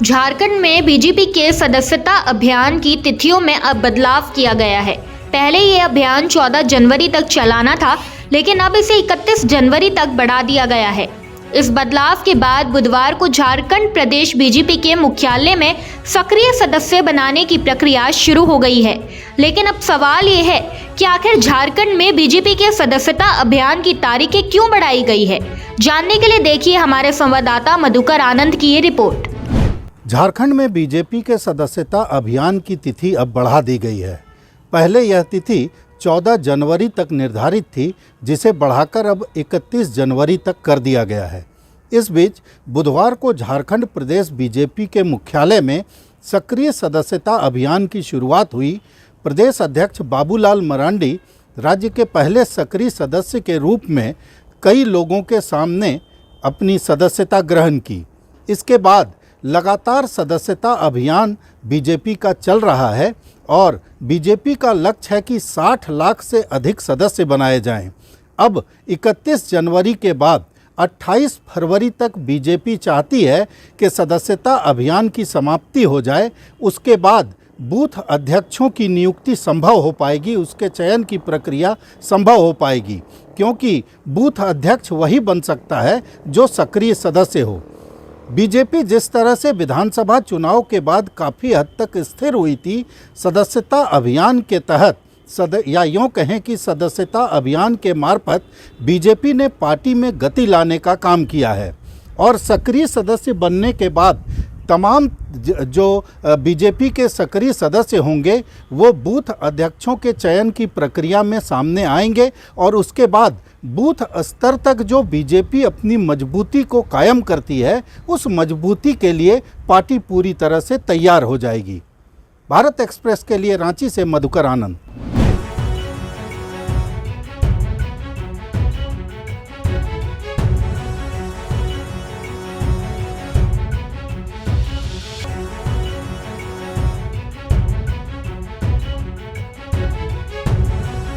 झारखंड में बीजेपी के सदस्यता अभियान की तिथियों में अब बदलाव किया गया है। पहले ये अभियान 14 जनवरी तक चलाना था, लेकिन अब इसे 31 जनवरी तक बढ़ा दिया गया है। इस बदलाव के बाद बुधवार को झारखंड प्रदेश बीजेपी के मुख्यालय में सक्रिय सदस्य बनाने की प्रक्रिया शुरू हो गई है। लेकिन अब सवाल ये है कि आखिर झारखंड में बीजेपी के सदस्यता अभियान की तारीखें क्यों बढ़ाई गई है। जानने के लिए देखिए हमारे संवाददाता मधुकर आनंद की ये रिपोर्ट। झारखंड में बीजेपी के सदस्यता अभियान की तिथि अब बढ़ा दी गई है। पहले यह तिथि 14 जनवरी तक निर्धारित थी, जिसे बढ़ाकर अब 31 जनवरी तक कर दिया गया है। इस बीच बुधवार को झारखंड प्रदेश बीजेपी के मुख्यालय में सक्रिय सदस्यता अभियान की शुरुआत हुई। प्रदेश अध्यक्ष बाबूलाल मरांडी राज्य के पहले सक्रिय सदस्य के रूप में कई लोगों के सामने अपनी सदस्यता ग्रहण की। इसके बाद लगातार सदस्यता अभियान बीजेपी का चल रहा है और बीजेपी का लक्ष्य है कि 60 लाख से अधिक सदस्य बनाए जाएं। अब 31 जनवरी के बाद 28 फरवरी तक बीजेपी चाहती है कि सदस्यता अभियान की समाप्ति हो जाए। उसके बाद बूथ अध्यक्षों की नियुक्ति संभव हो पाएगी, उसके चयन की प्रक्रिया संभव हो पाएगी, क्योंकि बूथ अध्यक्ष वही बन सकता है जो सक्रिय सदस्य हो। बीजेपी जिस तरह से विधानसभा चुनाव के बाद काफ़ी हद तक स्थिर हुई थी, सदस्यता अभियान के तहत या यूँ कहें कि सदस्यता अभियान के मार्फत बीजेपी ने पार्टी में गति लाने का काम किया है। और सक्रिय सदस्य बनने के बाद तमाम जो बीजेपी के सक्रिय सदस्य होंगे वो बूथ अध्यक्षों के चयन की प्रक्रिया में सामने आएंगे और उसके बाद बूथ स्तर तक जो बीजेपी अपनी मजबूती को कायम करती है, उस मजबूती के लिए पार्टी पूरी तरह से तैयार हो जाएगी। भारत एक्सप्रेस के लिए रांची से मधुकर आनंद।